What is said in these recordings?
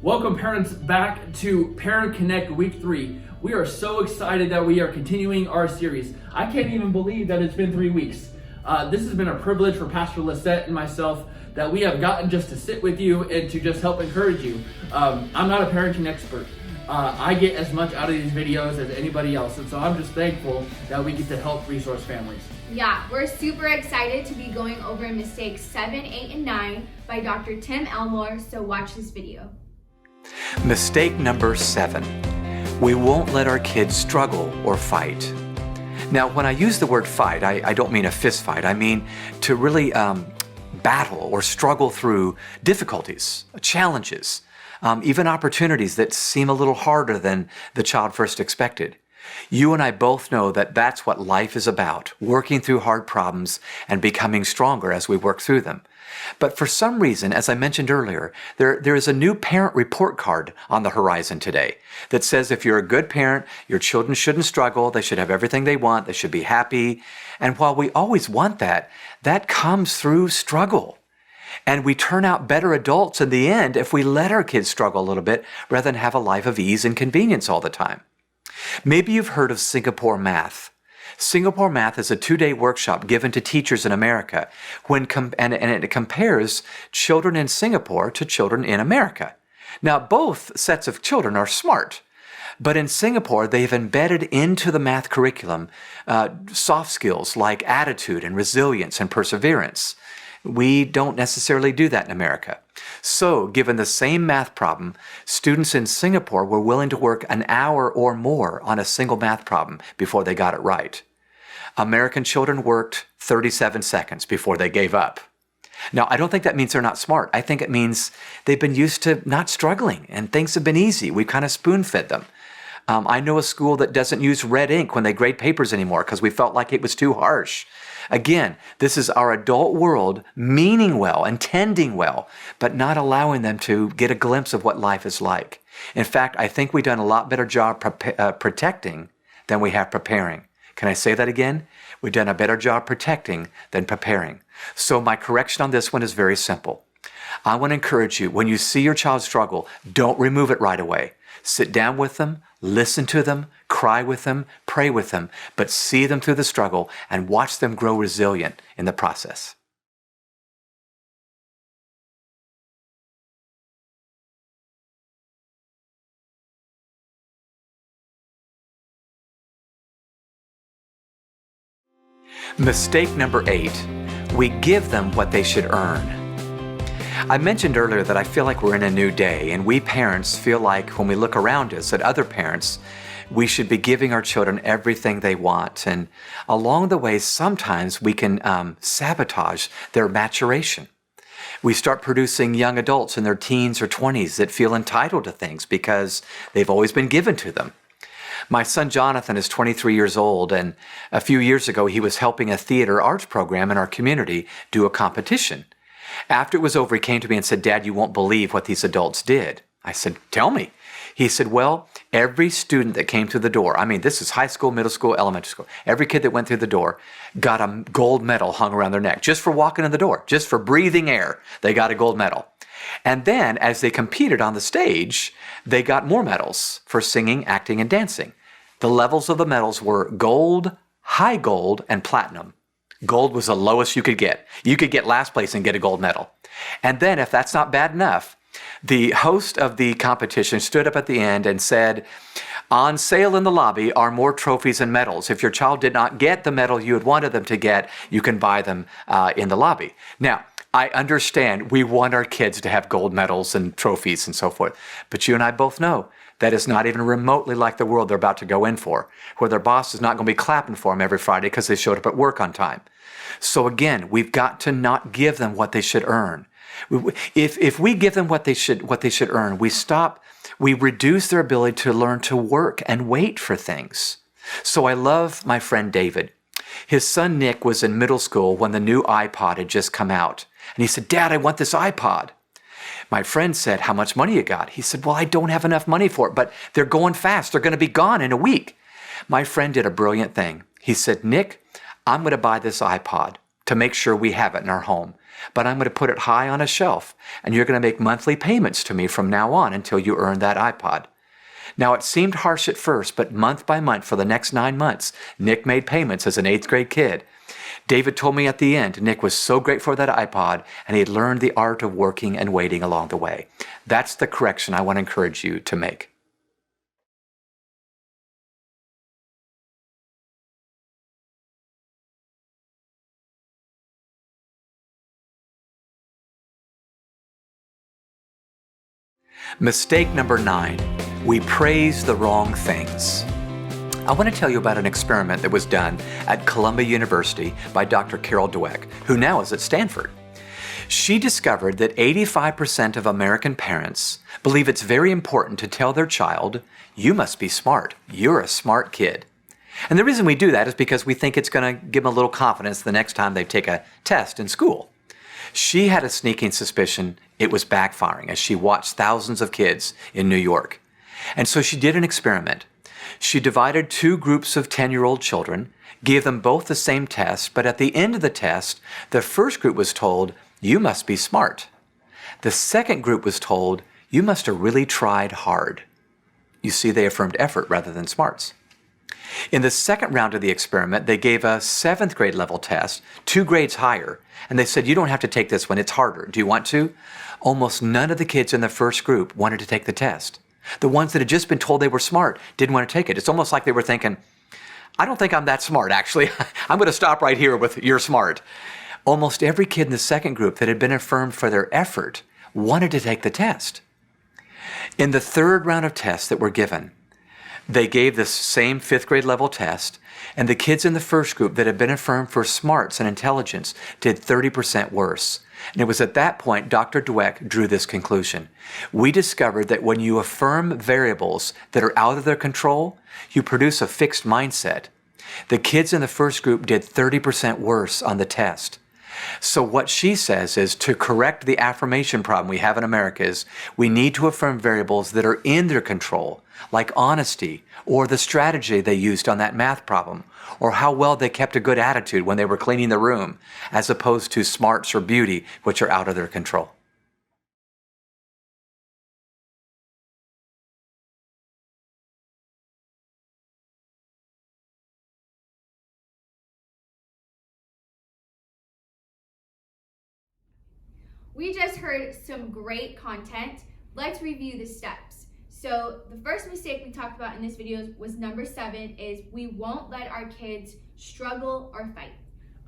Welcome parents back to Parent Connect Week 3. We are so excited that we are continuing our series. I can't even believe that it's been 3 weeks. This has been a privilege for Pastor Lisette and myself that we have gotten just to sit with you and to just help encourage you. I'm not a parenting expert. I get as much out of these videos as anybody else, and so I'm just thankful that we get to help resource families. Yeah, we're super excited to be going over mistakes 7, 8, and 9 by Dr. Tim Elmore, so watch this video. Mistake number 7. We won't let our kids struggle or fight. Now, when I use the word fight, I don't mean a fist fight. I mean to really battle or struggle through difficulties, challenges, even opportunities that seem a little harder than the child first expected. You and I both know that that's what life is about, working through hard problems and becoming stronger as we work through them. But for some reason, as I mentioned earlier, there is a new parent report card on the horizon today that says if you're a good parent, your children shouldn't struggle, they should have everything they want, they should be happy. And while we always want that, that comes through struggle. And we turn out better adults in the end if we let our kids struggle a little bit rather than have a life of ease and convenience all the time. Maybe you've heard of Singapore Math. Singapore Math is a 2-day workshop given to teachers in America and it compares children in Singapore to children in America. Now, both sets of children are smart, but in Singapore, they've embedded into the math curriculum soft skills like attitude and resilience and perseverance. We don't necessarily do that in America. So, given the same math problem, students in Singapore were willing to work an hour or more on a single math problem before they got it right. American children worked 37 seconds before they gave up. Now, I don't think that means they're not smart. I think it means they've been used to not struggling and things have been easy. We've kind of spoon-fed them. I know a school that doesn't use red ink when they grade papers anymore because we felt like it was too harsh. Again, this is our adult world meaning well, intending well, but not allowing them to get a glimpse of what life is like. In fact, I think we've done a lot better job protecting than we have preparing. Can I say that again? We've done a better job protecting than preparing. So my correction on this one is very simple. I want to encourage you, when you see your child struggle, don't remove it right away. Sit down with them, listen to them, cry with them, pray with them, but see them through the struggle and watch them grow resilient in the process. Mistake number 8, we give them what they should earn. I mentioned earlier that I feel like we're in a new day, and we parents feel like when we look around us at other parents, we should be giving our children everything they want. And along the way, sometimes we can sabotage their maturation. We start producing young adults in their teens or 20s that feel entitled to things because they've always been given to them. My son Jonathan is 23 years old, and a few years ago he was helping a theater arts program in our community do a competition. After it was over, he came to me and said, "Dad, you won't believe what these adults did." I said, "Tell me." He said, "Well, every student that came through the door, I mean, this is high school, middle school, elementary school, every kid that went through the door got a gold medal hung around their neck just for walking in the door, just for breathing air. They got a gold medal. And then as they competed on the stage, they got more medals for singing, acting, and dancing. The levels of the medals were gold, high gold, and platinum. Gold was the lowest you could get. You could get last place and get a gold medal. And then if that's not bad enough, the host of the competition stood up at the end and said, "On sale in the lobby are more trophies and medals. If your child did not get the medal you had wanted them to get, you can buy them in the lobby." Now, I understand we want our kids to have gold medals and trophies and so forth, but you and I both know that is not even remotely like the world they're about to go in for, where their boss is not going to be clapping for them every Friday because they showed up at work on time. So again, we've got to not give them what they should earn. If we give them what they should earn, we reduce their ability to learn to work and wait for things. So I love my friend David. His son Nick was in middle school when the new iPod had just come out. And he said, "Dad, I want this iPod." My friend said, "How much money you got?" He said, "Well, I don't have enough money for it, but they're going fast. They're going to be gone in a week." My friend did a brilliant thing. He said, "Nick, I'm going to buy this iPod to make sure we have it in our home. but I'm going to put it high on a shelf, and you're going to make monthly payments to me from now on until you earn that iPod. Now, it seemed harsh at first, but month by month for the next 9 months, Nick made payments as an 8th grade kid. David told me at the end, Nick was so grateful for that iPod, and he had learned the art of working and waiting along the way. That's the correction I want to encourage you to make. Mistake number 9, we praise the wrong things. I want to tell you about an experiment that was done at Columbia University by Dr. Carol Dweck, who now is at Stanford. She discovered that 85% of American parents believe it's very important to tell their child, you must be smart, you're a smart kid. And the reason we do that is because we think it's going to give them a little confidence the next time they take a test in school. She had a sneaking suspicion it was backfiring as she watched thousands of kids in New York. And so she did an experiment. She divided 2 groups of 10-year-old children, gave them both the same test, but at the end of the test, the first group was told, you must be smart. The second group was told, you must have really tried hard. You see, they affirmed effort rather than smarts. In the second round of the experiment, they gave a 7th grade level test, 2 grades higher, and they said, you don't have to take this one, it's harder. Do you want to? Almost none of the kids in the first group wanted to take the test. The ones that had just been told they were smart didn't want to take it. It's almost like they were thinking, I don't think I'm that smart, actually. I'm going to stop right here with you're smart. Almost every kid in the second group that had been affirmed for their effort wanted to take the test. In the third round of tests that were given, they gave this same 5th grade level test, and the kids in the first group that had been affirmed for smarts and intelligence did 30% worse. And it was at that point Dr. Dweck drew this conclusion. We discovered that when you affirm variables that are out of their control, you produce a fixed mindset. The kids in the first group did 30% worse on the test. So what she says is to correct the affirmation problem we have in America is we need to affirm variables that are in their control, like honesty or the strategy they used on that math problem, or how well they kept a good attitude when they were cleaning the room, as opposed to smarts or beauty, which are out of their control. We just heard some great content. Let's review the steps. So the first mistake we talked about in this video was number 7, is we won't let our kids struggle or fight.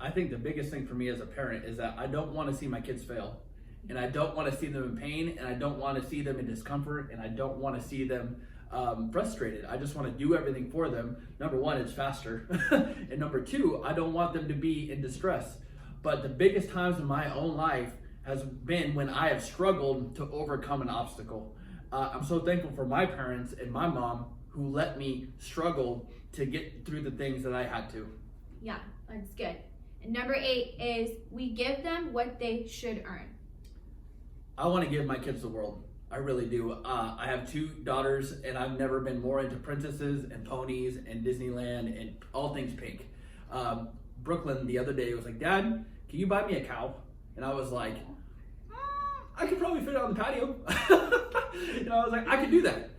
I think the biggest thing for me as a parent is that I don't want to see my kids fail. And I don't want to see them in pain, and I don't want to see them in discomfort, and I don't want to see them frustrated. I just want to do everything for them. Number 1, it's faster. And number 2, I don't want them to be in distress. But the biggest times in my own life has been when I have struggled to overcome an obstacle. I'm so thankful for my parents and my mom who let me struggle to get through the things that I had to. Yeah, that's good. And number 8 is we give them what they should earn. I want to give my kids the world. I really do. I have 2 daughters, and I've never been more into princesses and ponies and Disneyland and all things pink. Brooklyn the other day was like, Dad, can you buy me a cow? And I was like, I could probably fit it on the patio. You know, I was like, I could do that.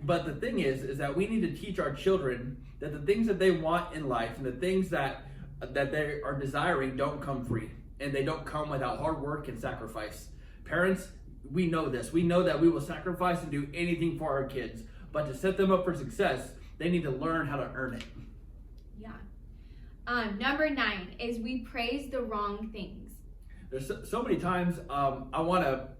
But the thing is that we need to teach our children that the things that they want in life and the things that they are desiring don't come free, and they don't come without hard work and sacrifice. Parents, we know this. We know that we will sacrifice and do anything for our kids, but to set them up for success, they need to learn how to earn it. Yeah. Number 9 is we praise the wrong things. There's so many times I want to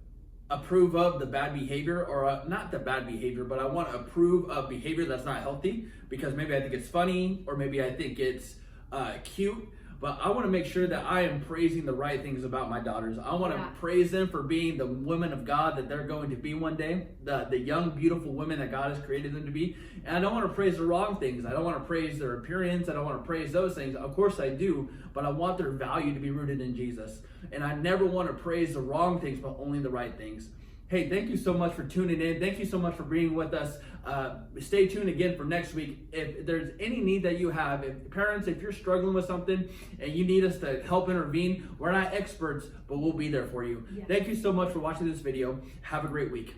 approve of the bad behavior, or not the bad behavior, but I want to approve of behavior that's not healthy because maybe I think it's funny, or maybe I think it's cute. But I want to make sure that I am praising the right things about my daughters. I want to praise them for being the women of God that they're going to be one day, the young, beautiful women that God has created them to be. And I don't want to praise the wrong things. I don't want to praise their appearance. I don't want to praise those things. Of course I do, but I want their value to be rooted in Jesus. And I never want to praise the wrong things, but only the right things. Hey, thank you so much for tuning in. Thank you so much for being with us. Stay tuned again for next week. If there's any need that you have, if you're struggling with something and you need us to help intervene, we're not experts, but we'll be there for you. Yeah. Thank you so much for watching this video. Have a great week.